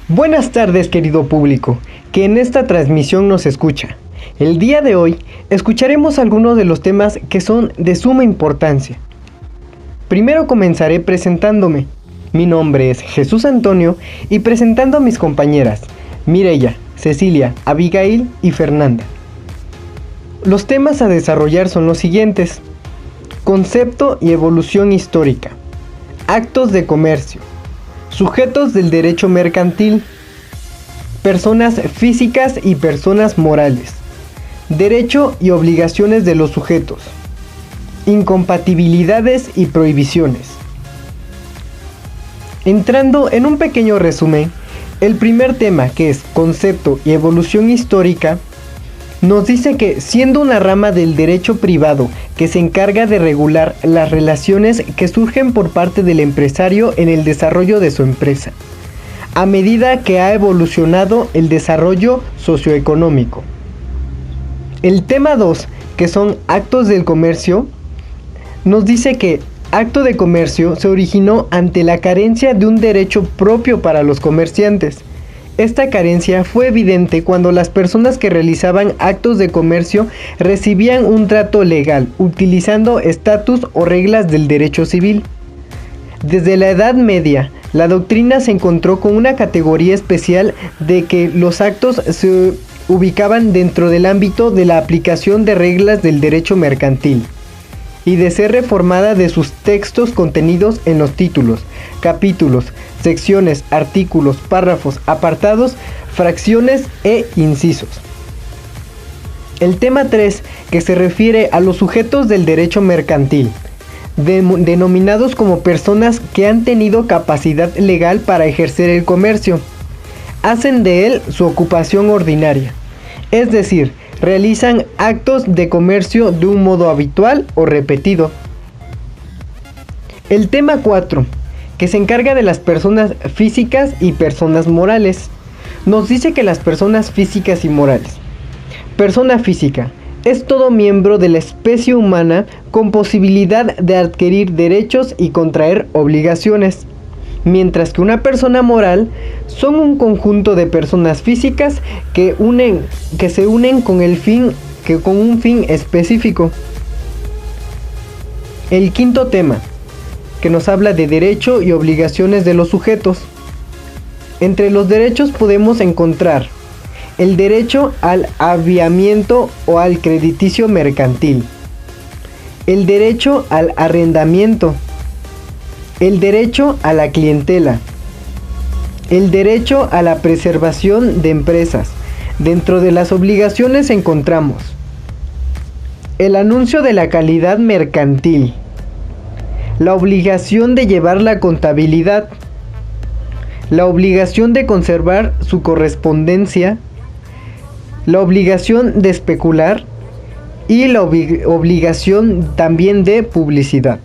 Buenas tardes, querido público, que en esta transmisión nos escucha. El día de hoy escucharemos algunos de los temas que son de suma importancia. Primero comenzaré presentándome. Mi nombre es Jesús Antonio y presentando a mis compañeras Mireya, Cecilia, Abigail y Fernanda. Los temas a desarrollar son los siguientes: concepto y evolución histórica, actos de comercio, sujetos del derecho mercantil, personas físicas y personas morales, derecho y obligaciones de los sujetos, incompatibilidades y prohibiciones. Entrando en un pequeño resumen, el primer tema, que es concepto y evolución histórica, nos dice que, siendo una rama del derecho privado que se encarga de regular las relaciones que surgen por parte del empresario en el desarrollo de su empresa, a medida que ha evolucionado el desarrollo socioeconómico. El tema 2, que son actos del comercio, nos dice que acto de comercio se originó ante la carencia de un derecho propio para los comerciantes. Esta carencia fue evidente cuando las personas que realizaban actos de comercio recibían un trato legal, utilizando estatus o reglas del derecho civil. Desde la Edad Media, la doctrina se encontró con una categoría especial de que los actos se ubicaban dentro del ámbito de la aplicación de reglas del derecho mercantil y de ser reformada de sus textos contenidos en los títulos, capítulos, secciones, artículos, párrafos, apartados, fracciones e incisos. El tema 3, que se refiere a los sujetos del derecho mercantil, denominados como personas que han tenido capacidad legal para ejercer el comercio, hacen de él su ocupación ordinaria, es decir, realizan actos de comercio de un modo habitual o repetido. El tema 4, que se encarga de las personas físicas y personas morales, nos dice que las personas físicas y morales. Persona física es todo miembro de la especie humana con posibilidad de adquirir derechos y contraer obligaciones, mientras que una persona moral son un conjunto de personas físicas que se unen con un fin específico. El quinto tema, que nos habla de derecho y obligaciones de los sujetos. Entre los derechos podemos encontrar el derecho al aviamiento o al crediticio mercantil, el derecho al arrendamiento, el derecho a la clientela, el derecho a la preservación de empresas. Dentro de las obligaciones encontramos el anuncio de la calidad mercantil, la obligación de llevar la contabilidad, la obligación de conservar su correspondencia, la obligación de especular y la obligación también de publicidad.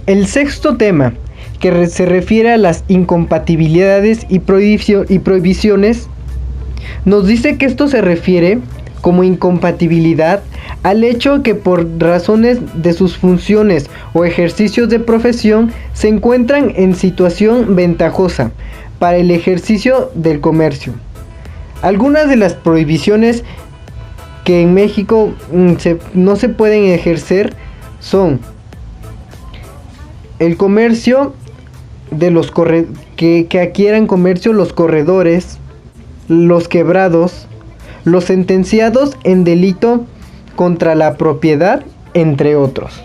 El sexto tema, que se refiere a las incompatibilidades y prohibiciones, nos dice que esto se refiere como incompatibilidad al hecho que por razones de sus funciones o ejercicios de profesión se encuentran en situación ventajosa para el ejercicio del comercio. Algunas de las prohibiciones que en México no se pueden ejercer son el comercio de los que adquieran comercio los corredores, los quebrados, los sentenciados en delito contra la propiedad, entre otros.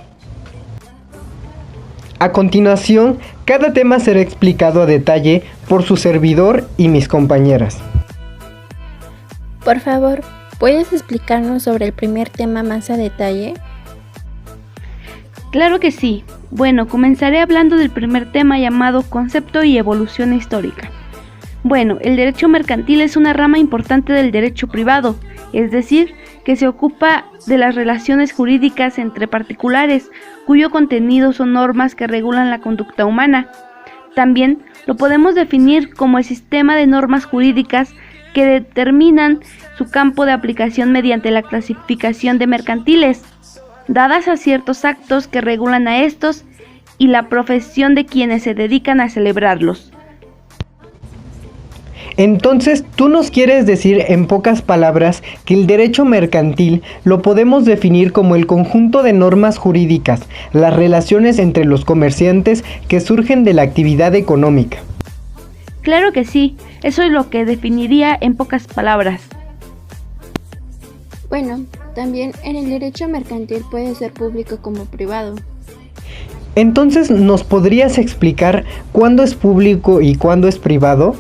A continuación, cada tema será explicado a detalle por su servidor y mis compañeras. Por favor, ¿puedes explicarnos sobre el primer tema más a detalle? Claro que sí. Bueno, comenzaré hablando del primer tema llamado concepto y evolución histórica. Bueno, el derecho mercantil es una rama importante del derecho privado, es decir, que se ocupa de las relaciones jurídicas entre particulares, cuyo contenido son normas que regulan la conducta humana. También lo podemos definir como el sistema de normas jurídicas que determinan su campo de aplicación mediante la clasificación de mercantiles, dadas a ciertos actos que regulan a estos y la profesión de quienes se dedican a celebrarlos. Entonces, tú nos quieres decir en pocas palabras que el derecho mercantil lo podemos definir como el conjunto de normas jurídicas, las relaciones entre los comerciantes que surgen de la actividad económica. Claro que sí, eso es lo que definiría en pocas palabras. Bueno, también en el derecho mercantil puede ser público como privado. Entonces, ¿nos podrías explicar cuándo es público y cuándo es privado?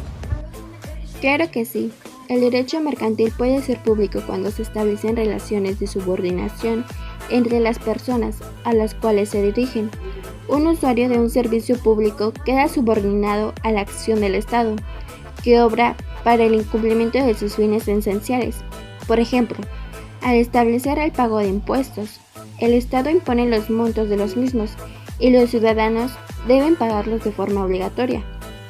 Claro que sí. El derecho mercantil puede ser público cuando se establecen relaciones de subordinación entre las personas a las cuales se dirigen. Un usuario de un servicio público queda subordinado a la acción del Estado, que obra para el incumplimiento de sus fines esenciales. Por ejemplo, al establecer el pago de impuestos, el Estado impone los montos de los mismos y los ciudadanos deben pagarlos de forma obligatoria.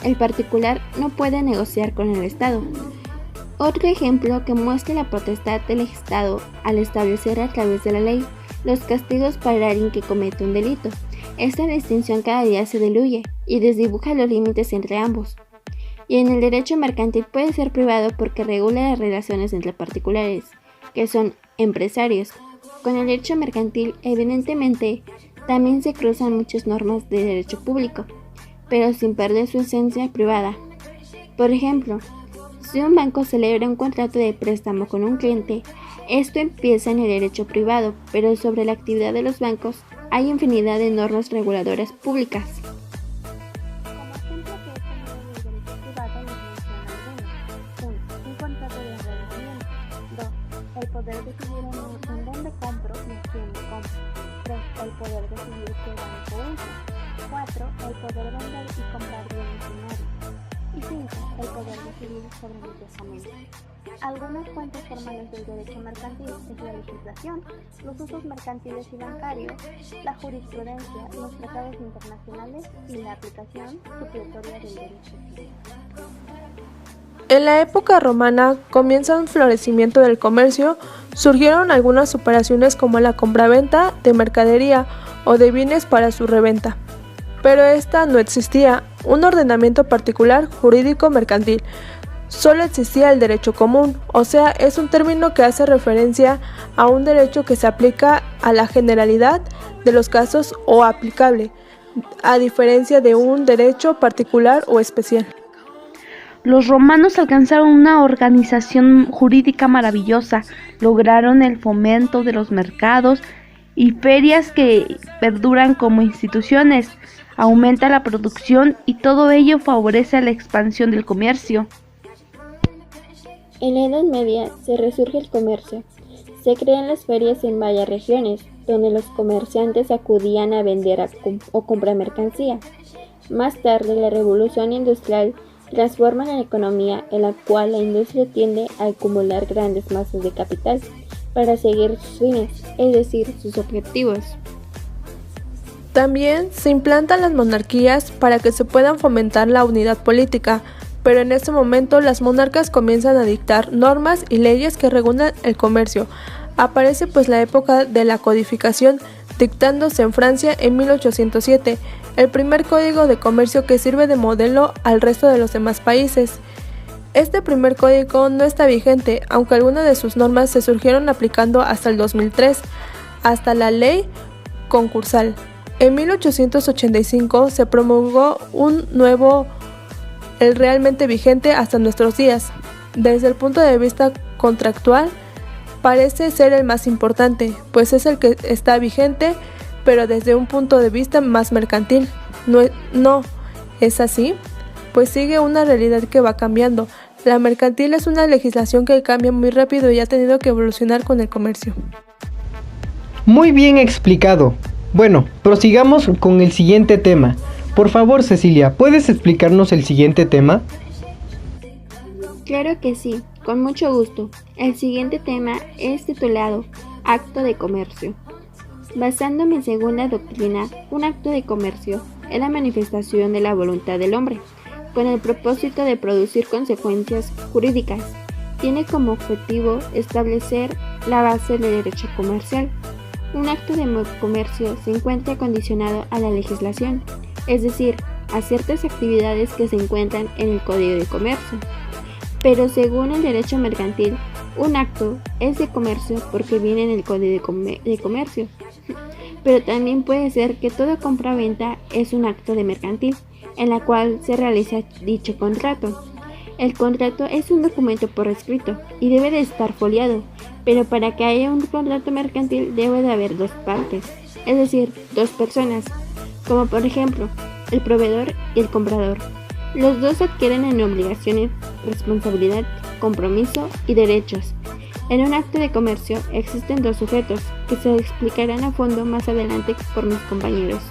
El particular no puede negociar con el Estado. Otro ejemplo que muestra la potestad del Estado al establecer a través de la ley los castigos para alguien que comete un delito. Esta distinción cada día se diluye y desdibuja los límites entre ambos. Y en el derecho mercantil puede ser privado porque regula las relaciones entre particulares, que son empresarios. Con el derecho mercantil, evidentemente, también se cruzan muchas normas de derecho público, pero sin perder su esencia privada. Por ejemplo, si un banco celebra un contrato de préstamo con un cliente, esto empieza en el derecho privado, pero sobre la actividad de los bancos hay infinidad de normas reguladoras públicas. Como ejemplo que he tenido del derecho privado les menciono algunos. 1. Un contrato de arrendamiento. 2. El poder decidir en dónde compro y a quién le compro. 3. El poder decidir qué banco uso. 4. El poder vender y comprar bienes binarios. Y 5. El poder decidir sobre mi testamento. Algunas fuentes formales del derecho mercantil es la legislación, los usos mercantiles y bancarios, la jurisprudencia, los tratados internacionales y la aplicación supletoria del derecho civil. En la época romana comienza un florecimiento del comercio, surgieron algunas operaciones como la compraventa de mercadería o de bienes para su reventa. Pero esta no existía, un ordenamiento particular jurídico mercantil. Solo existía el derecho común, o sea, es un término que hace referencia a un derecho que se aplica a la generalidad de los casos o aplicable, a diferencia de un derecho particular o especial. Los romanos alcanzaron una organización jurídica maravillosa, lograron el fomento de los mercados y ferias que perduran como instituciones, aumenta la producción y todo ello favorece la expansión del comercio. En la Edad Media se resurge el comercio. Se crean las ferias en varias regiones, donde los comerciantes acudían a vender o comprar mercancía. Más tarde, la revolución industrial transforma la economía, en la cual la industria tiende a acumular grandes masas de capital para seguir sus fines, es decir, sus objetivos. También se implantan las monarquías para que se puedan fomentar la unidad política, pero en este momento las monarcas comienzan a dictar normas y leyes que regulan el comercio. Aparece pues la época de la codificación, dictándose en Francia en 1807, el primer código de comercio que sirve de modelo al resto de los demás países. Este primer código no está vigente, aunque algunas de sus normas se surgieron aplicando hasta el 2003, hasta la ley concursal. En 1885 se promulgó un nuevo, el realmente vigente hasta nuestros días. Desde el punto de vista contractual, parece ser el más importante, pues es el que está vigente, pero desde un punto de vista más mercantil. No es así, pues sigue una realidad que va cambiando. La mercantil es una legislación que cambia muy rápido y ha tenido que evolucionar con el comercio. Muy bien explicado. Bueno, prosigamos con el siguiente tema. Por favor, Cecilia, ¿puedes explicarnos el siguiente tema? Claro que sí, con mucho gusto. El siguiente tema es titulado Acto de Comercio. Basándome según la doctrina, un acto de comercio es la manifestación de la voluntad del hombre, con el propósito de producir consecuencias jurídicas. Tiene como objetivo establecer la base del derecho comercial. Un acto de comercio se encuentra condicionado a la legislación, es decir, a ciertas actividades que se encuentran en el Código de Comercio. Pero según el derecho mercantil, un acto es de comercio porque viene en el Código de Comercio. Pero también puede ser que toda compra-venta es un acto de mercantil, en la cual se realiza dicho contrato. El contrato es un documento por escrito y debe de estar foliado, pero para que haya un contrato mercantil debe de haber dos partes, es decir, dos personas, como por ejemplo, el proveedor y el comprador. Los dos adquieren en obligaciones, responsabilidad, compromiso y derechos. En un acto de comercio existen dos sujetos, que se explicarán a fondo más adelante por mis compañeros.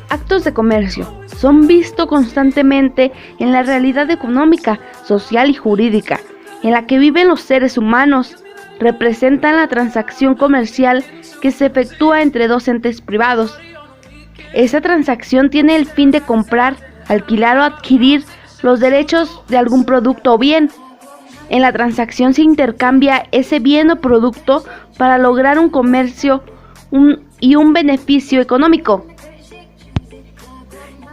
Actos de comercio son vistos constantemente en la realidad económica, social y jurídica, en la que viven los seres humanos. Representan la transacción comercial que se efectúa entre dos entes privados. Esa transacción tiene el fin de comprar, alquilar o adquirir los derechos de algún producto o bien. En la transacción se intercambia ese bien o producto para lograr un comercio y un beneficio económico.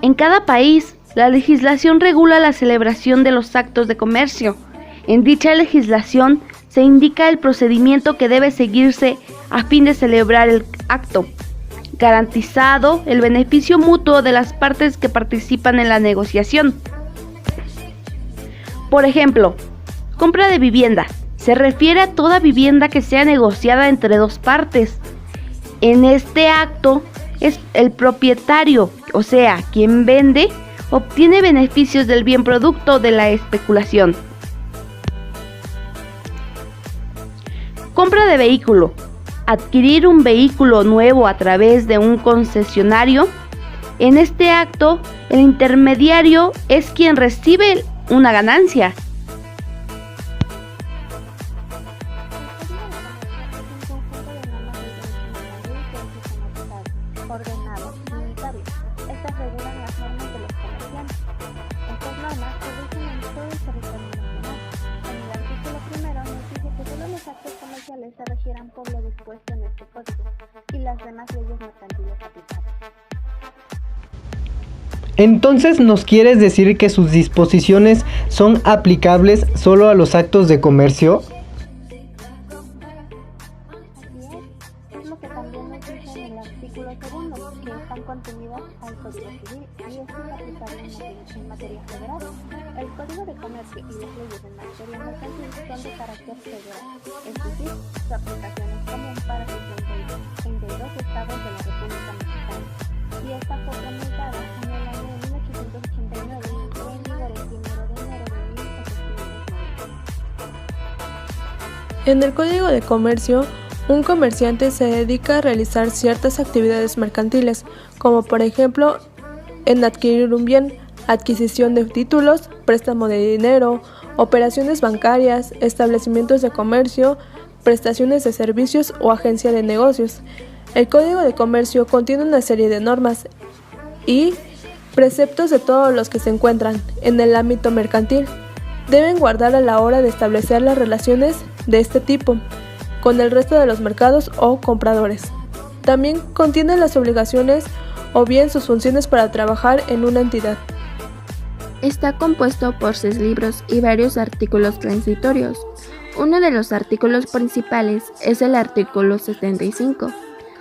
En cada país, la legislación regula la celebración de los actos de comercio. En dicha legislación se indica el procedimiento que debe seguirse a fin de celebrar el acto, garantizado el beneficio mutuo de las partes que participan en la negociación. Por ejemplo, compra de vivienda. Se refiere a toda vivienda que sea negociada entre dos partes. En este acto es el propietario, o sea, quien vende, obtiene beneficios del bien producto de la especulación. Compra de vehículo. Adquirir un vehículo nuevo a través de un concesionario. En este acto, el intermediario es quien recibe una ganancia. Ordenado, limitado. Estas regulan las normas de los comerciantes. Estas normas se rigen en todo el territorio nacional. En el artículo primero nos dice que todos los actos comerciales se regirán por lo dispuesto en este código y las demás leyes mercantiles aplicables. Entonces, ¿nos quieres decir que sus disposiciones son aplicables solo a los actos de comercio? Es lo que también nos dice en el artículo segundo, que están contenidas al Código Civil y es inaplicable en materia federal. El Código de Comercio y las leyes en materia mercantil son de carácter federal, es decir, su aplicación es común para los 32 estados de la República Mexicana, y esta fue promulgada en el año de 1889 y entró en vigor el 1 de enero de 1890. En el Código de Comercio, un comerciante se dedica a realizar ciertas actividades mercantiles, como por ejemplo, en adquirir un bien, adquisición de títulos, préstamo de dinero, operaciones bancarias, establecimientos de comercio, prestaciones de servicios o agencia de negocios. El Código de Comercio contiene una serie de normas y preceptos de todos los que se encuentran en el ámbito mercantil. Deben guardar a la hora de establecer las relaciones de este tipo con el resto de los mercados o compradores. También contiene las obligaciones o bien sus funciones para trabajar en una entidad. Está compuesto por 6 libros y varios artículos transitorios. Uno de los artículos principales es el artículo 75.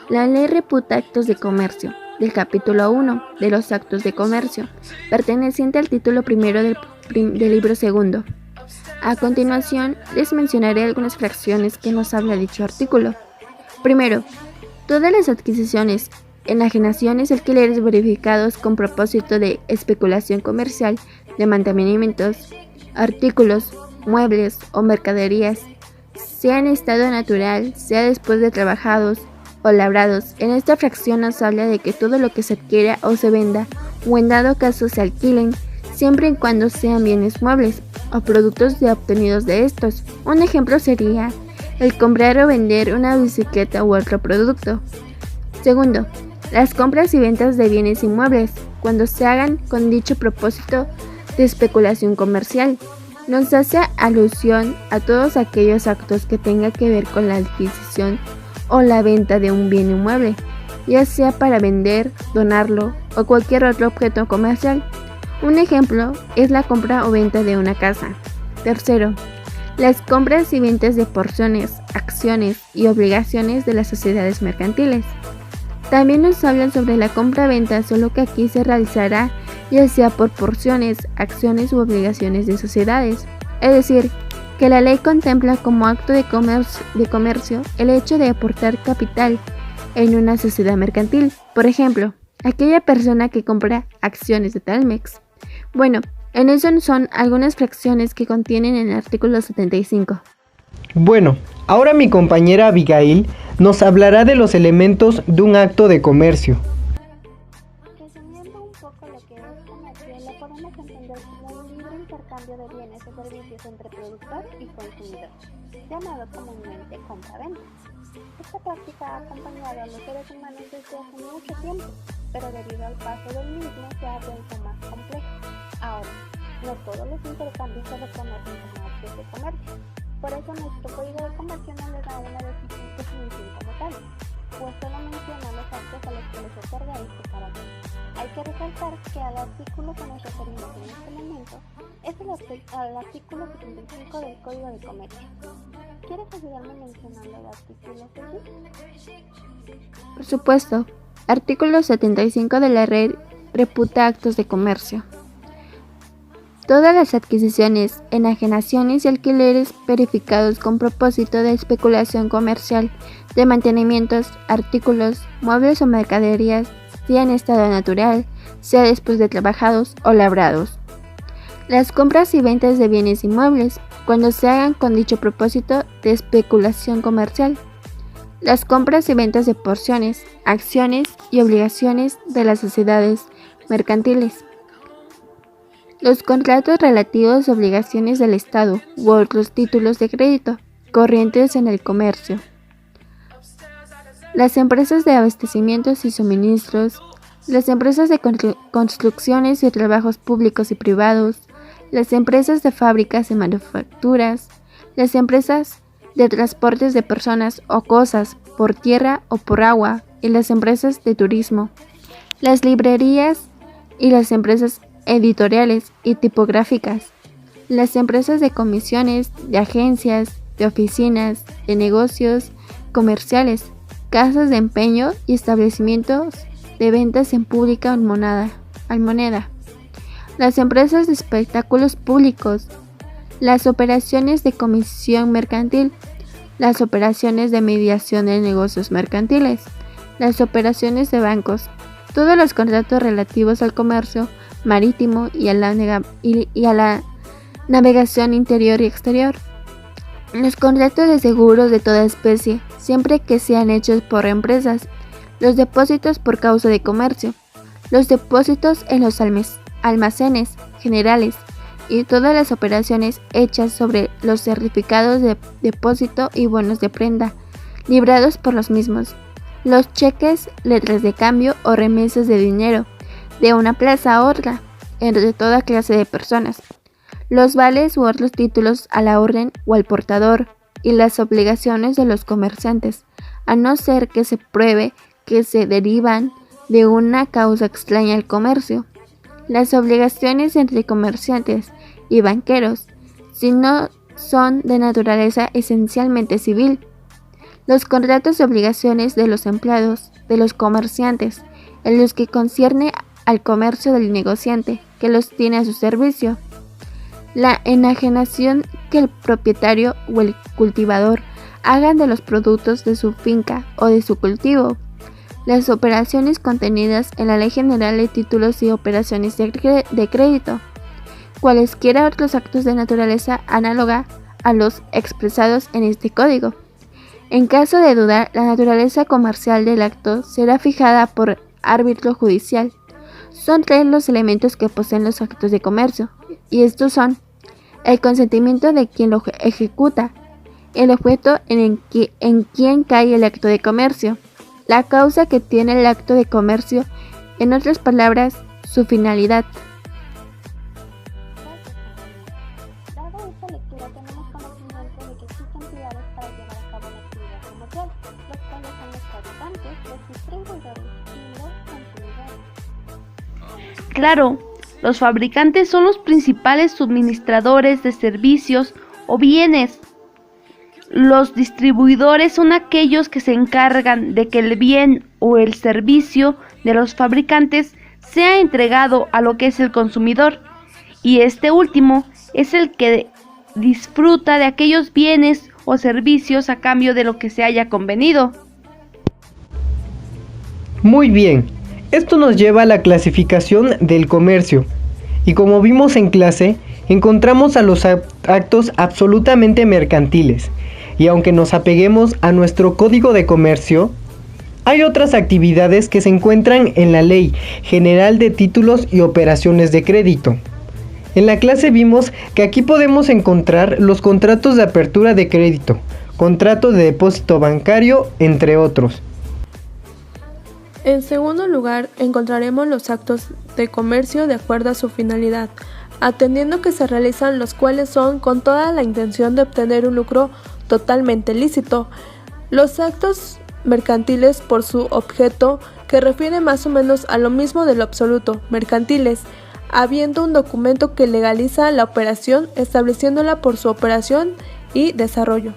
La ley reputa actos de comercio, del capítulo 1 de los actos de comercio, perteneciente al título primero del libro segundo. A continuación, les mencionaré algunas fracciones que nos habla dicho artículo. Primero, todas las adquisiciones, enajenaciones, alquileres verificados con propósito de especulación comercial de mantenimientos, artículos, muebles o mercaderías, sea en estado natural, sea después de trabajados o labrados. En esta fracción nos habla de que todo lo que se adquiera o se venda, o en dado caso se alquilen, siempre y cuando sean bienes muebles o productos obtenidos de estos. Un ejemplo sería el comprar o vender una bicicleta u otro producto. Segundo, Las compras y ventas de bienes inmuebles, cuando se hagan con dicho propósito de especulación comercial, nos hace alusión a todos aquellos actos que tengan que ver con la adquisición o la venta de un bien inmueble, ya sea para vender, donarlo o cualquier otro objeto comercial. Un ejemplo es la compra o venta de una casa. Tercero, las compras y ventas de porciones, acciones y obligaciones de las sociedades mercantiles. También nos hablan sobre la compra-venta, solo que aquí se realizará ya sea por porciones, acciones u obligaciones de sociedades. Es decir, que la ley contempla como acto de comercio el hecho de aportar capital en una sociedad mercantil. Por ejemplo, aquella persona que compra acciones de Telmex. Bueno, en eso son algunas fracciones que contienen el artículo 75. Bueno, ahora mi compañera Abigail nos hablará de los elementos de un acto de comercio. Resumiendo un poco lo que es comercio, lo podemos entender como un libre intercambio de bienes o servicios entre productor y consumidor, llamado comúnmente compra-venta. Esta práctica ha acompañado a los seres humanos desde hace mucho tiempo, pero debido al paso del mismo se ha vuelto más complejo. Ahora, no todos los intercambios se reconocen como actos de comercio. Por eso nuestro Código de Comercio no le da una definición como tal, pues solo menciona los actos a los que les otorga este carácter. Hay que resaltar que al artículo que nos referimos en este momento es el artículo 75 del Código de Comercio. ¿Quieres ayudarme mencionando el artículo 6? Por supuesto, artículo 75 de la Ley reputa actos de comercio. Todas las adquisiciones, enajenaciones y alquileres verificados con propósito de especulación comercial de mantenimientos, artículos, muebles o mercaderías, sea en estado natural, sea después de trabajados o labrados. Las compras y ventas de bienes inmuebles, cuando se hagan con dicho propósito de especulación comercial. Las compras y ventas de porciones, acciones y obligaciones de las sociedades mercantiles. Los contratos relativos a obligaciones del Estado u otros títulos de crédito corrientes en el comercio. Las empresas de abastecimientos y suministros, las empresas de construcciones y trabajos públicos y privados, las empresas de fábricas y manufacturas, las empresas de transportes de personas o cosas por tierra o por agua y las empresas de turismo, las librerías y las empresas editoriales y tipográficas, las empresas de comisiones, de agencias, de oficinas, de negocios comerciales, casas de empeño y establecimientos de ventas en pública almoneda, las empresas de espectáculos públicos, las operaciones de comisión mercantil, las operaciones de mediación de negocios mercantiles, las operaciones de bancos, todos los contratos relativos al comercio marítimo y a la navegación interior y exterior. Los contratos de seguros de toda especie, siempre que sean hechos por empresas. Los depósitos por causa de comercio. Los depósitos en los almacenes generales y todas las operaciones hechas sobre los certificados de depósito y bonos de prenda, librados por los mismos. Los cheques, letras de cambio o remesas de dinero de una plaza a otra, entre toda clase de personas, los vales u otros títulos a la orden o al portador, y las obligaciones de los comerciantes, a no ser que se pruebe que se derivan de una causa extraña al comercio. Las obligaciones entre comerciantes y banqueros, si no son de naturaleza esencialmente civil. Los contratos de obligaciones de los empleados, de los comerciantes, en los que concierne al comercio del negociante que los tiene a su servicio. La enajenación que el propietario o el cultivador hagan de los productos de su finca o de su cultivo. Las operaciones contenidas en la Ley General de Títulos y Operaciones de Crédito. Cualesquiera otros actos de naturaleza análoga a los expresados en este código. En caso de dudar, la naturaleza comercial del acto será fijada por árbitro judicial. Son tres los elementos que poseen los actos de comercio, y estos son: el consentimiento de quien lo ejecuta, el objeto en quien cae el acto de comercio, la causa que tiene el acto de comercio, en otras palabras, su finalidad. Dada esta lectura, tenemos conocimiento de que existen pilares para llevar a cabo la actividad comercial, los cuales son los fabricantes, los distribuidores y los consumidores. Claro, los fabricantes son los principales suministradores de servicios o bienes. Los distribuidores son aquellos que se encargan de que el bien o el servicio de los fabricantes sea entregado a lo que es el consumidor, y este último es el que disfruta de aquellos bienes o servicios a cambio de lo que se haya convenido. Muy bien, esto nos lleva a la clasificación del comercio, y como vimos en clase, encontramos a los actos absolutamente mercantiles, y aunque nos apeguemos a nuestro código de comercio, hay otras actividades que se encuentran en la Ley General de Títulos y Operaciones de Crédito. En la clase vimos que aquí podemos encontrar los contratos de apertura de crédito, contrato de depósito bancario, entre otros. En segundo lugar, encontraremos los actos de comercio de acuerdo a su finalidad, atendiendo que se realizan los cuales son con toda la intención de obtener un lucro totalmente lícito. Los actos mercantiles por su objeto, que refiere más o menos a lo mismo de lo absoluto, mercantiles, habiendo un documento que legaliza la operación, estableciéndola por su operación y desarrollo.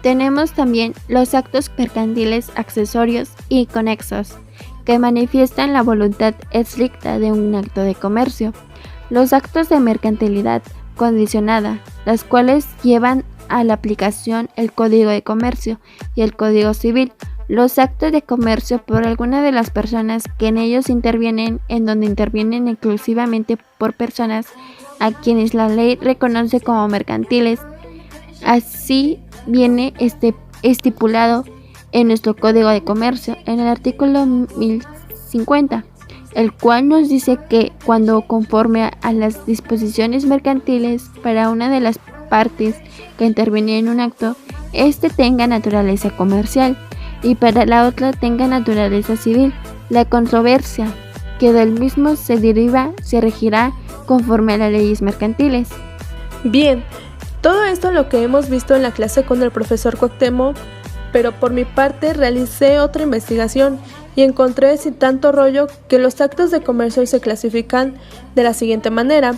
Tenemos también los actos mercantiles accesorios y conexos, que manifiestan la voluntad estricta de un acto de comercio. Los actos de mercantilidad condicionada, las cuales llevan a la aplicación el Código de Comercio y el Código Civil. Los actos de comercio por alguna de las personas que en ellos intervienen, en donde intervienen exclusivamente por personas a quienes la ley reconoce como mercantiles. Así viene estipulado en nuestro Código de Comercio, en el artículo 1050, el cual nos dice que cuando conforme a las disposiciones mercantiles para una de las partes que interviene en un acto, este tenga naturaleza comercial y para la otra tenga naturaleza civil, la controversia que del mismo se deriva se regirá conforme a las leyes mercantiles. Bien, todo esto lo que hemos visto en la clase con el profesor Cuauhtémoc, pero por mi parte realicé otra investigación y encontré sin tanto rollo que los actos de comercio se clasifican de la siguiente manera: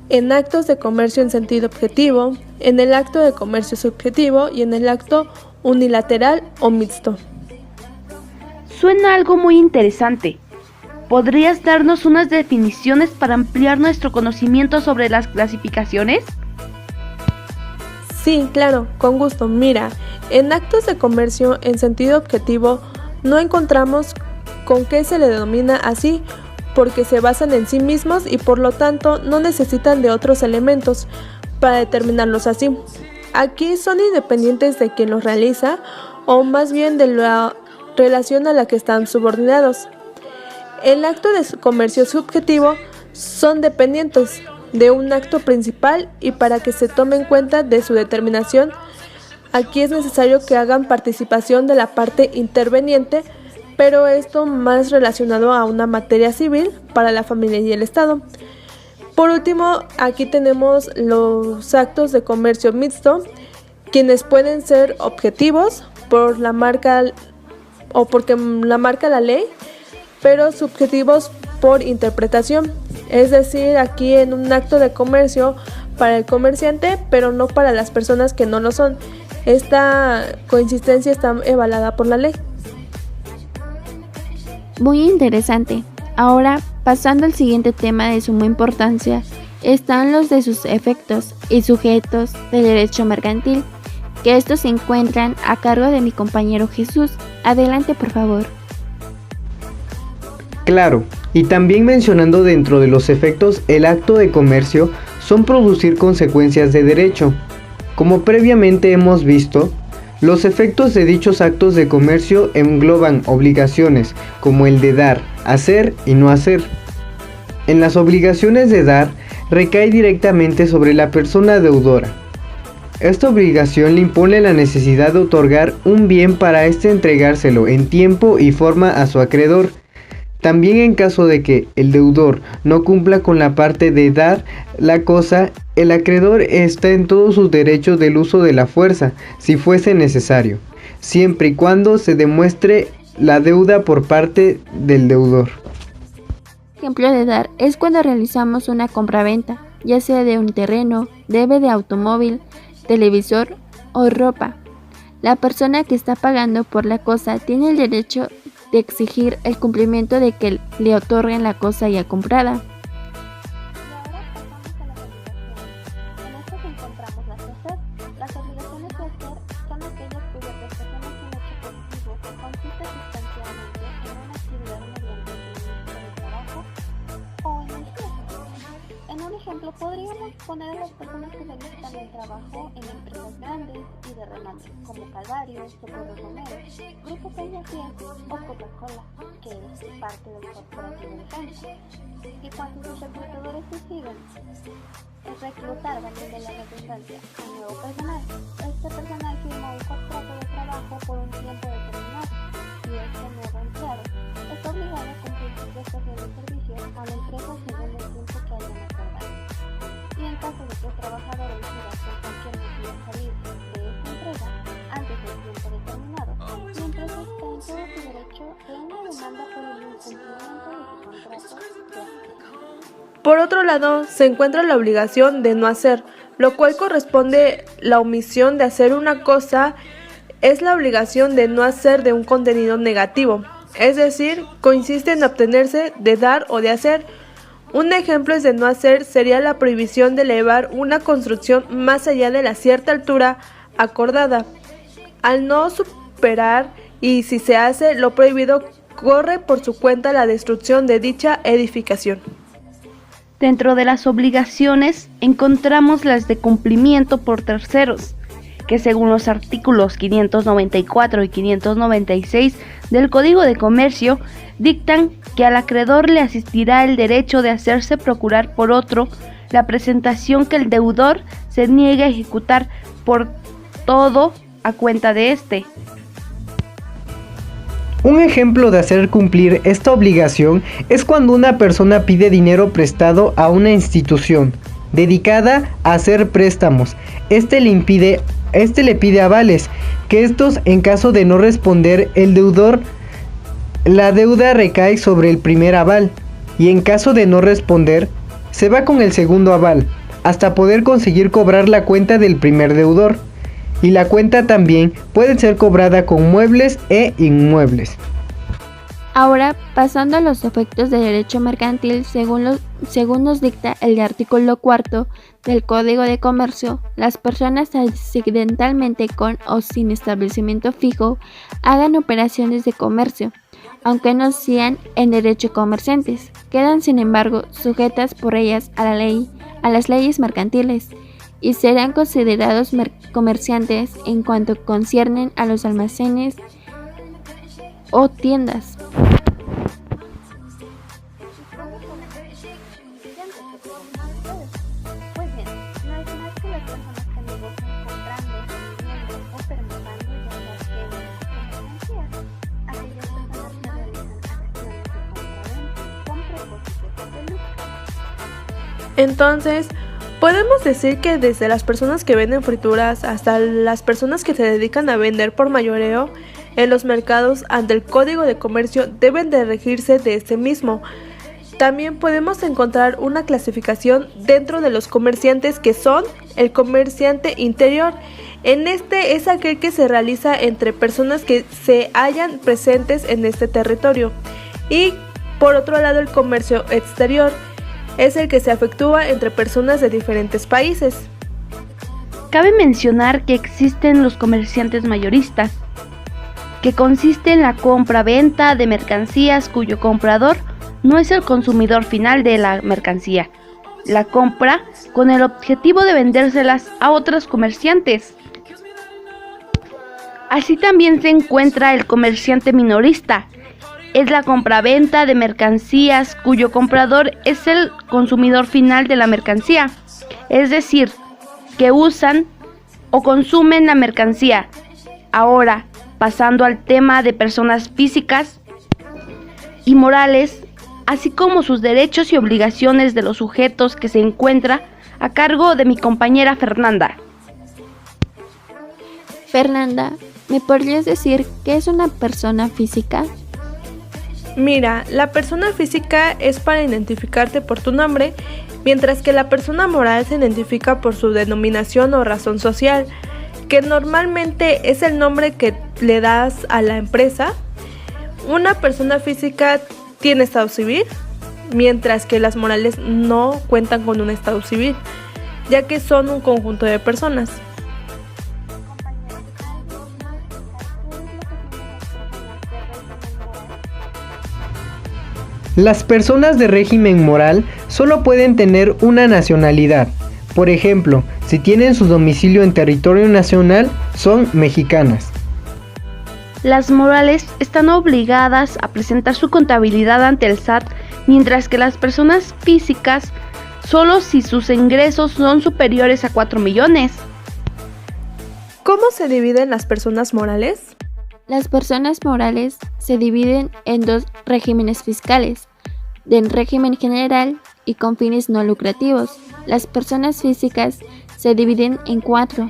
en actos de comercio en sentido objetivo, en el acto de comercio subjetivo y en el acto unilateral o mixto. Suena algo muy interesante. ¿Podrías darnos unas definiciones para ampliar nuestro conocimiento sobre las clasificaciones? Sí, claro, con gusto. Mira, en actos de comercio en sentido objetivo no encontramos con qué se le denomina así, porque se basan en sí mismos y por lo tanto no necesitan de otros elementos para determinarlos así. Aquí son independientes de quien los realiza, o más bien de la relación a la que están subordinados. El acto de comercio subjetivo son dependientes de un acto principal y para que se tome en cuenta de su determinación, aquí es necesario que hagan participación de la parte interveniente, pero esto más relacionado a una materia civil para la familia y el Estado. Por último, aquí tenemos los actos de comercio mixto, quienes pueden ser objetivos por la marca o porque la marca la ley, pero subjetivos por interpretación. Es decir, aquí en un acto de comercio para el comerciante, pero no para las personas que no lo son. Esta coincidencia está avalada por la ley. Muy interesante. Ahora, pasando al siguiente tema de suma importancia, están los de sus efectos y sujetos del derecho mercantil, que estos se encuentran a cargo de mi compañero Jesús. Adelante, por favor. Claro, y también mencionando dentro de los efectos el acto de comercio son producir consecuencias de derecho. Como previamente hemos visto, los efectos de dichos actos de comercio engloban obligaciones como el de dar, hacer y no hacer. En las obligaciones de dar recae directamente sobre la persona deudora. Esta obligación le impone la necesidad de otorgar un bien para entregárselo en tiempo y forma a su acreedor. También en caso de que el deudor no cumpla con la parte de dar la cosa, el acreedor está en todo su derecho del uso de la fuerza, si fuese necesario, siempre y cuando se demuestre la deuda por parte del deudor. Ejemplo de dar es cuando realizamos una compraventa, ya sea de un terreno, debe de automóvil, televisor o ropa. La persona que está pagando por la cosa tiene el derecho de exigir el cumplimiento de que le otorguen la cosa ya comprada. Y ahora pasamos a las obligaciones. En estas encontramos las de hacer. Las obligaciones de hacer son aquellas cuya prestación es un hecho positivo que consiste sustancialmente en una actividad mediante el suministro de trabajo o energía. En un ejemplo podríamos poner a las personas que realizan el trabajo en empresas grandes y de renombre, como Calvario, Socorro Romero, Grupo Peñafiel o Coca-Cola, que es parte del corporativo de defensa. Y cuando sus reclutadores deciden reclutar, valiendo la redundancia, a nuevo personal, este personal firma un contrato de trabajo por un tiempo determinado y este nuevo empleado está obligado a cumplir su prestación de servicios a la empresa según el tiempo que hayan acordado. Y en caso de que el trabajador decida por cualquier motivo salir de esta empresa antes del tiempo determinado, la empresa está en todo su derecho de una demanda por el incumplimiento de su contrato de acción. Por otro lado, se encuentra la obligación de no hacer, lo cual corresponde la omisión de hacer una cosa, es la obligación de no hacer de un contenido negativo, es decir, consiste en abstenerse de dar o de hacer. Un ejemplo de no hacer sería la prohibición de elevar una construcción más allá de la cierta altura acordada. Al no superar y si se hace lo prohibido, corre por su cuenta la destrucción de dicha edificación. Dentro de las obligaciones encontramos las de cumplimiento por terceros, que según los artículos 594 y 596 del Código de Comercio, dictan que al acreedor le asistirá el derecho de hacerse procurar por otro la presentación que el deudor se niegue a ejecutar por todo a cuenta de éste. Un ejemplo de hacer cumplir esta obligación es cuando una persona pide dinero prestado a una institución dedicada a hacer préstamos. Este le pide avales, que estos, en caso de no responder el deudor, la deuda recae sobre el primer aval, y en caso de no responder, se va con el segundo aval, hasta poder conseguir cobrar la cuenta del primer deudor. Y la cuenta también puede ser cobrada con muebles e inmuebles. Ahora, pasando a los efectos de derecho mercantil, según nos dicta el artículo 4 del Código de Comercio, las personas accidentalmente con o sin establecimiento fijo hagan operaciones de comercio, aunque no sean en derecho comerciantes, quedan sin embargo sujetas por ellas a las leyes mercantiles y serán considerados comerciantes en cuanto conciernen a los almacenes o tiendas. Pues bien, no es más que las personas que negocian comprando, vendiendo o permutando ya sea bienes o mercancías. Aquellas personas que realizan acciones de compra-venta con propósitos de lucro. Entonces, podemos decir que desde las personas que venden frituras hasta las personas que se dedican a vender por mayoreo en los mercados ante el Código de Comercio deben de regirse de este mismo. También podemos encontrar una clasificación dentro de los comerciantes que son el comerciante interior. En este es aquel que se realiza entre personas que se hallan presentes en este territorio. Y por otro lado el comercio exterior es el que se efectúa entre personas de diferentes países. Cabe mencionar que existen los comerciantes mayoristas, que consiste en la compra-venta de mercancías cuyo comprador no es el consumidor final de la mercancía. La compra con el objetivo de vendérselas a otros comerciantes. Así también se encuentra el comerciante minorista. Es la compraventa de mercancías cuyo comprador es el consumidor final de la mercancía. Es decir, que usan o consumen la mercancía. Ahora, pasando al tema de personas físicas y morales, así como sus derechos y obligaciones de los sujetos que se encuentra a cargo de mi compañera Fernanda. Fernanda, ¿me podrías decir qué es una persona física? Mira, la persona física es para identificarte por tu nombre, mientras que la persona moral se identifica por su denominación o razón social, que normalmente es el nombre que le das a la empresa. Una persona física tiene estado civil, mientras que las morales no cuentan con un estado civil, ya que son un conjunto de personas. Las personas de régimen moral solo pueden tener una nacionalidad. Por ejemplo, si tienen su domicilio en territorio nacional, son mexicanas. Las morales están obligadas a presentar su contabilidad ante el SAT, mientras que las personas físicas solo si sus ingresos son superiores a 4 millones. ¿Cómo se dividen las personas morales? Las personas morales se dividen en dos regímenes fiscales, del régimen general y con fines no lucrativos. Las personas físicas se dividen en 4: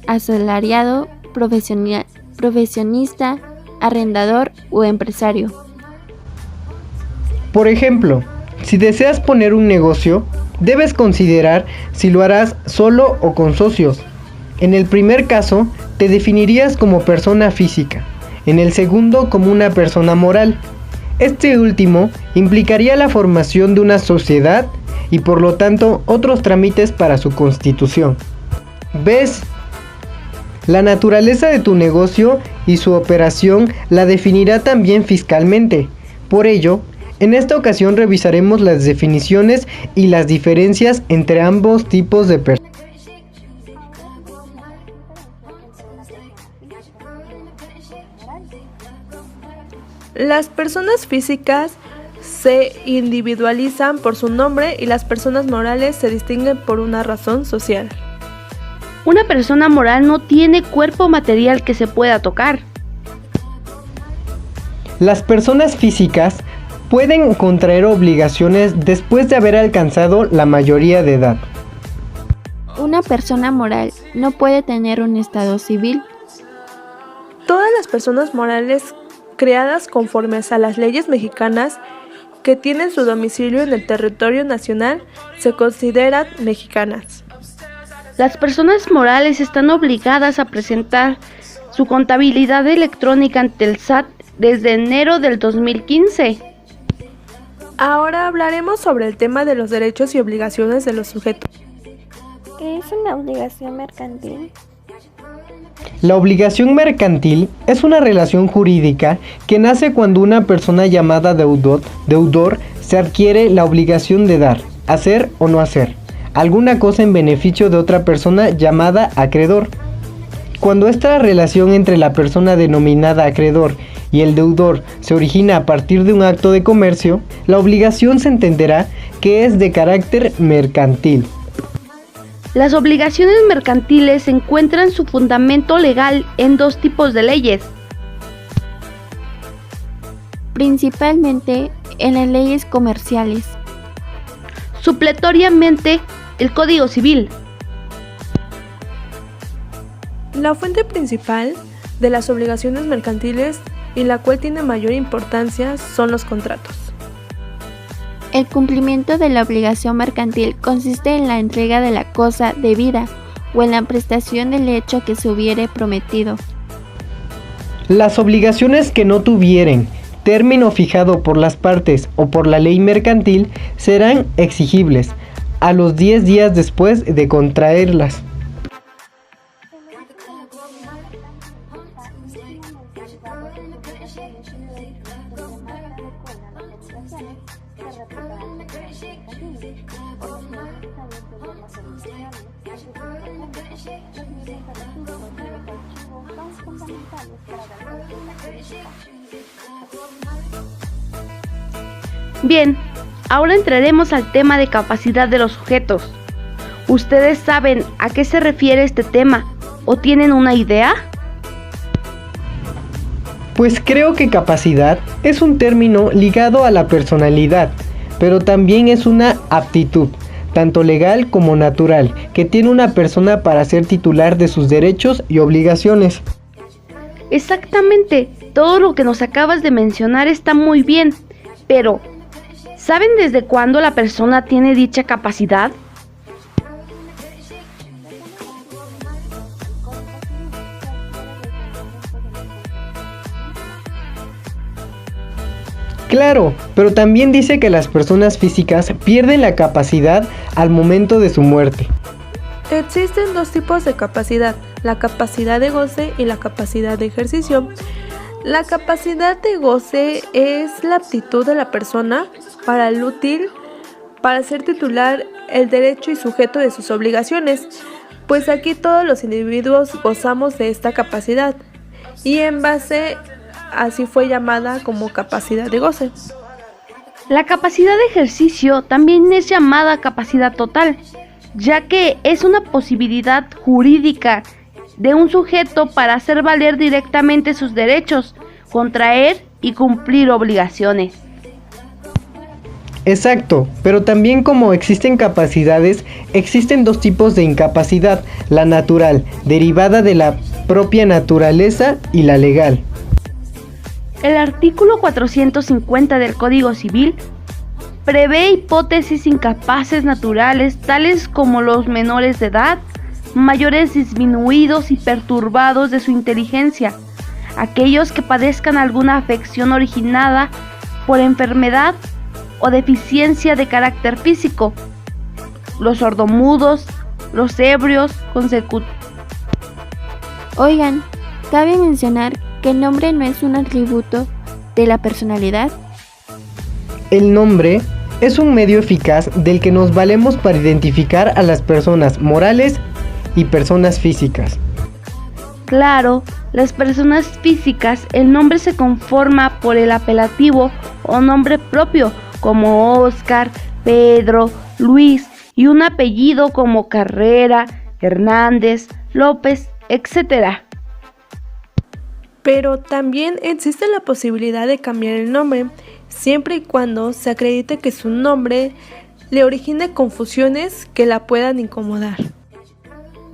asalariado, profesionista, arrendador o empresario. Por ejemplo, si deseas poner un negocio, debes considerar si lo harás solo o con socios. En el primer caso, te definirías como persona física, en el segundo como una persona moral. Este último implicaría la formación de una sociedad y por lo tanto otros trámites para su constitución. ¿Ves? La naturaleza de tu negocio y su operación la definirá también fiscalmente. Por ello, en esta ocasión revisaremos las definiciones y las diferencias entre ambos tipos de personas. Las personas físicas se individualizan por su nombre y las personas morales se distinguen por una razón social. Una persona moral no tiene cuerpo material que se pueda tocar. Las personas físicas pueden contraer obligaciones después de haber alcanzado la mayoría de edad. Una persona moral no puede tener un estado civil. Todas las personas morales creadas conforme a las leyes mexicanas que tienen su domicilio en el territorio nacional se consideran mexicanas. Las personas morales están obligadas a presentar su contabilidad electrónica ante el SAT desde enero del 2015. Ahora hablaremos sobre el tema de los derechos y obligaciones de los sujetos. ¿Qué es una obligación mercantil? La obligación mercantil es una relación jurídica que nace cuando una persona llamada deudor se adquiere la obligación de dar, hacer o no hacer alguna cosa en beneficio de otra persona llamada acreedor. Cuando esta relación entre la persona denominada acreedor y el deudor se origina a partir de un acto de comercio, la obligación se entenderá que es de carácter mercantil. Las obligaciones mercantiles encuentran su fundamento legal en dos tipos de leyes. Principalmente en las leyes comerciales. Supletoriamente, el Código Civil. La fuente principal de las obligaciones mercantiles y la cual tiene mayor importancia son los contratos. El cumplimiento de la obligación mercantil consiste en la entrega de la cosa debida o en la prestación del hecho que se hubiere prometido. Las obligaciones que no tuvieren término fijado por las partes o por la ley mercantil serán exigibles a los 10 días después de contraerlas. Bien, ahora entraremos al tema de capacidad de los sujetos. ¿Ustedes saben a qué se refiere este tema ¿O tienen una idea? Pues creo que capacidad es un término ligado a la personalidad, pero también es una aptitud, tanto legal como natural, que tiene una persona para ser titular de sus derechos y obligaciones. Exactamente, todo lo que nos acabas de mencionar está muy bien, pero ¿saben desde cuándo la persona tiene dicha capacidad? Claro, pero también dice que las personas físicas pierden la capacidad al momento de su muerte. Existen dos tipos de capacidad, la capacidad de goce y la capacidad de ejercicio. La capacidad de goce es la aptitud de la persona para el útil, para ser titular, el derecho y sujeto de sus obligaciones, pues aquí todos los individuos gozamos de esta capacidad y en base así fue llamada como capacidad de goce. La capacidad de ejercicio también es llamada capacidad total, ya que es una posibilidad jurídica de un sujeto para hacer valer directamente sus derechos, contraer y cumplir obligaciones. Exacto, pero también como existen capacidades, existen dos tipos de incapacidad, la natural, derivada de la propia naturaleza, y la legal. El artículo 450 del Código Civil prevé hipótesis incapaces naturales tales como los menores de edad, mayores disminuidos y perturbados de su inteligencia, aquellos que padezcan alguna afección originada por enfermedad o deficiencia de carácter físico, los sordomudos, los ebrios consecutivos. Oigan, cabe mencionar que el nombre no es un atributo de la personalidad. El nombre es un medio eficaz del que nos valemos para identificar a las personas morales y personas físicas. Claro, las personas físicas, el nombre se conforma por el apelativo o nombre propio, como Oscar, Pedro, Luis, y un apellido como Carrera, Hernández, López, etc. Pero también existe la posibilidad de cambiar el nombre, siempre y cuando se acredite que su nombre le origine confusiones que la puedan incomodar.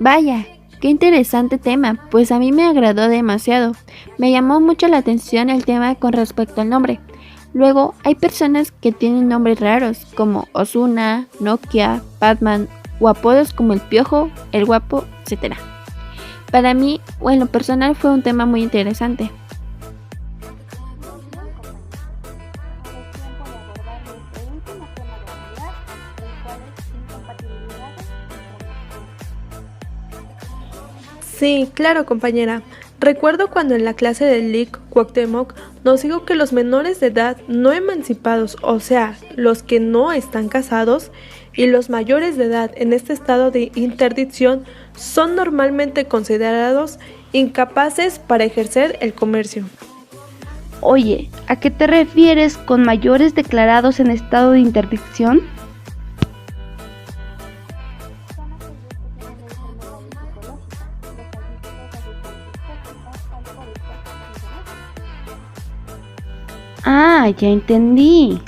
Vaya, qué interesante tema, pues a mí me agradó demasiado. Me llamó mucho la atención el tema con respecto al nombre. Luego, hay personas que tienen nombres raros, como Ozuna, Nokia, Batman, o apodos como el Piojo, el Guapo, etc. Para mí, o en lo personal, fue un tema muy interesante. Sí, claro, compañera. Recuerdo cuando en la clase del LIC Cuauhtémoc nos dijo que los menores de edad no emancipados, o sea, los que no están casados, y los mayores de edad en este estado de interdicción son normalmente considerados incapaces para ejercer el comercio. Oye, ¿a qué te refieres con mayores declarados en estado de interdicción? Ah, ya entendí.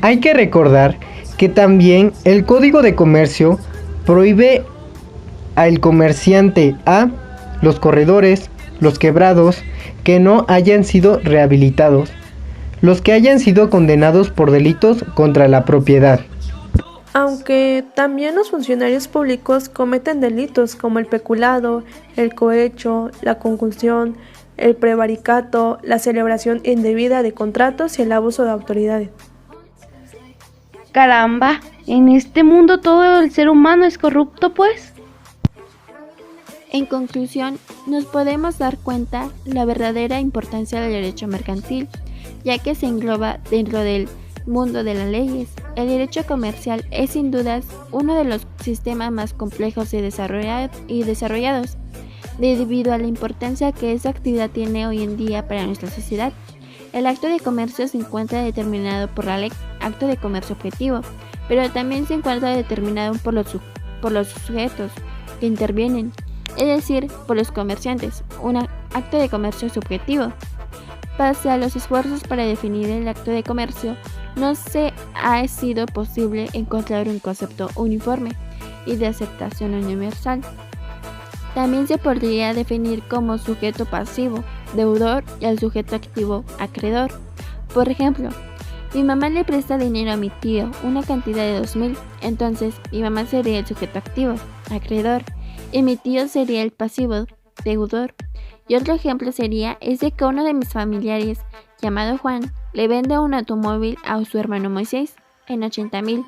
Hay que recordar que también el Código de Comercio prohíbe al comerciante a los corredores, los quebrados, que no hayan sido rehabilitados, los que hayan sido condenados por delitos contra la propiedad. Aunque también los funcionarios públicos cometen delitos como el peculado, el cohecho, la concusión, el prevaricato, la celebración indebida de contratos y el abuso de autoridades. Caramba, en este mundo todo el ser humano es corrupto, pues. En conclusión, nos podemos dar cuenta la verdadera importancia del derecho mercantil, ya que se engloba dentro del mundo de las leyes. El derecho comercial es sin dudas uno de los sistemas más complejos y desarrollados, debido a la importancia que esa actividad tiene hoy en día para nuestra sociedad. El acto de comercio se encuentra determinado por la ley, acto de comercio objetivo, pero también se encuentra determinado por los sujetos, que intervienen, es decir, por los comerciantes, un acto de comercio subjetivo. Pese a los esfuerzos para definir el acto de comercio, no se ha sido posible encontrar un concepto uniforme y de aceptación universal. También se podría definir como sujeto pasivo, deudor, y al sujeto activo, acreedor. Por ejemplo, mi mamá le presta dinero a mi tío, una cantidad de 2.000, entonces mi mamá sería el sujeto activo, acreedor, y mi tío sería el pasivo, deudor. Y otro ejemplo sería ese que uno de mis familiares, llamado Juan, le vende un automóvil a su hermano Moisés en 80.000.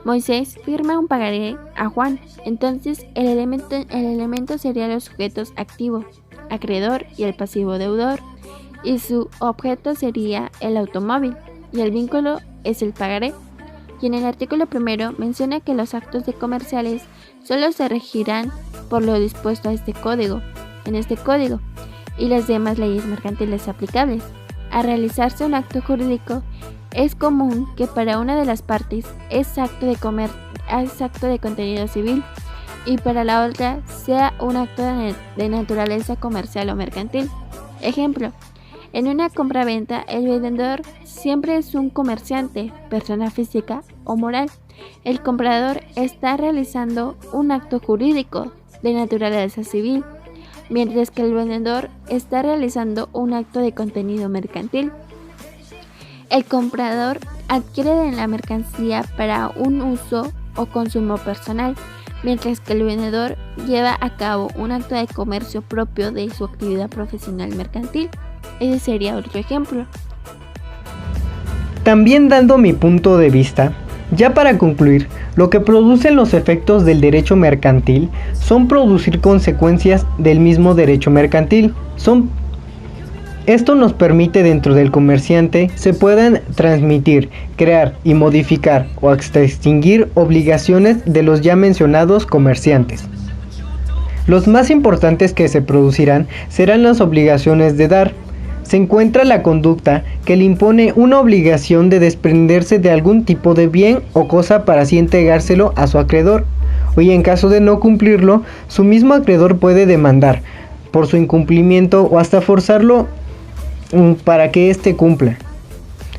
Moisés firma un pagaré a Juan, entonces el elemento sería los sujetos activo, acreedor y el pasivo deudor, y su objeto sería el automóvil, y el vínculo es el pagaré. Y en el artículo primero menciona que los actos de comerciales solo se regirán por lo dispuesto en este código, y las demás leyes mercantiles aplicables. Al realizarse un acto jurídico, es común que para una de las partes es acto de contenido civil y para la otra sea un acto de naturaleza comercial o mercantil. Ejemplo, en una compra-venta el vendedor siempre es un comerciante, persona física o moral. El comprador está realizando un acto jurídico de naturaleza civil, mientras que el vendedor está realizando un acto de contenido mercantil. El comprador adquiere la mercancía para un uso o consumo personal, mientras que el vendedor lleva a cabo un acto de comercio propio de su actividad profesional mercantil. Ese sería otro ejemplo. También dando mi punto de vista, ya para concluir, lo que producen los efectos del derecho mercantil son producir consecuencias del mismo derecho mercantil. Esto nos permite dentro del comerciante se puedan transmitir, crear y modificar o hasta extinguir obligaciones de los ya mencionados comerciantes. Los más importantes que se producirán serán las obligaciones de dar. Se encuentra la conducta que le impone una obligación de desprenderse de algún tipo de bien o cosa para así entregárselo a su acreedor, y en caso de no cumplirlo, su mismo acreedor puede demandar por su incumplimiento o hasta forzarlo para que éste cumpla.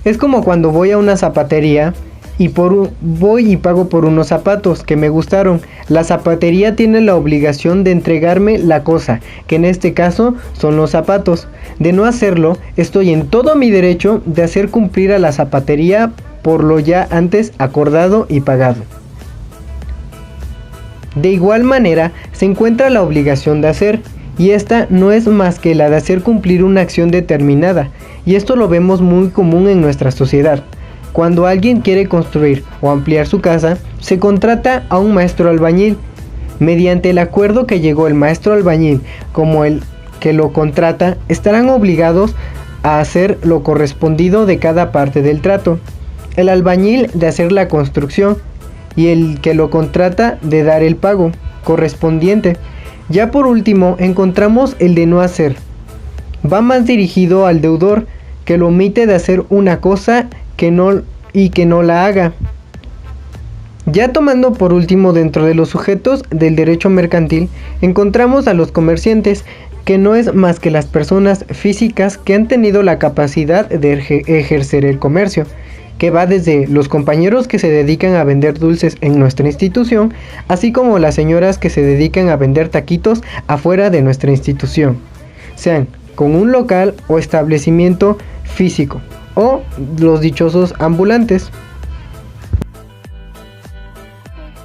Es como cuando voy a una zapatería y voy y pago por unos zapatos que me gustaron. La zapatería tiene la obligación de entregarme la cosa, que en este caso son los zapatos. De no hacerlo, estoy en todo mi derecho de hacer cumplir a la zapatería por lo ya antes acordado y pagado. De igual manera, se encuentra la obligación de hacer, y esta no es más que la de hacer cumplir una acción determinada, y esto lo vemos muy común en nuestra sociedad. Cuando alguien quiere construir o ampliar su casa, se contrata a un maestro albañil. Mediante el acuerdo que llegó el maestro albañil como el que lo contrata, estarán obligados a hacer lo correspondido de cada parte del trato. El albañil de hacer la construcción y el que lo contrata de dar el pago correspondiente. Ya por último encontramos el de no hacer. Va más dirigido al deudor, que lo omite de hacer una cosa que no la haga. Ya tomando por último dentro de los sujetos del derecho mercantil, encontramos a los comerciantes, que no es más que las personas físicas que han tenido la capacidad de ejercer el comercio, que va desde los compañeros que se dedican a vender dulces en nuestra institución, así como las señoras que se dedican a vender taquitos afuera de nuestra institución, sean con un local o establecimiento físico, o los dichosos ambulantes.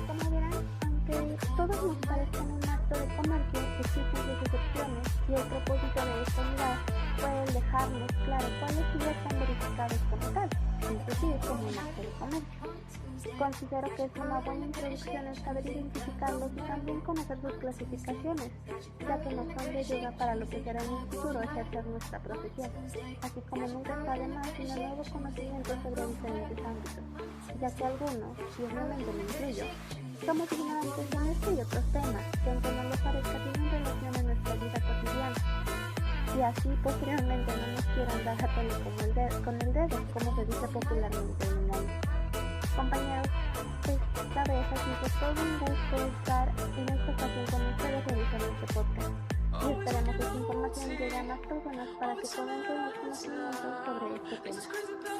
Como verán, aunque todos nos parezcan un acto de comercio, existen sus excepciones y el propósito de esta unidad puede dejarnos claro cuáles sí ya están verificados como tal, inclusive como un acto de comercio. Considero que es una buena introducción el saber identificarlos y también conocer sus clasificaciones, ya que nos son de ayuda para lo que será en el futuro ejercer nuestra profesión, así como nunca está de más tener nuevo conocimiento sobre diferentes ámbitos, ya que algunos, y obviamente me incluyo, somos ignorantes en este y otros temas, que aunque no lo parezca tienen relación en nuestra vida cotidiana, y así posteriormente no nos quieran dar a tole con el dedo, como se dice popularmente en el mundo. Compañeros, esta vez, así que todo un gusto estar en esta ocasión con ustedes realizando este podcast. Y esperamos que esta información llegue a más personas para que puedan tener conocimiento sobre este tema.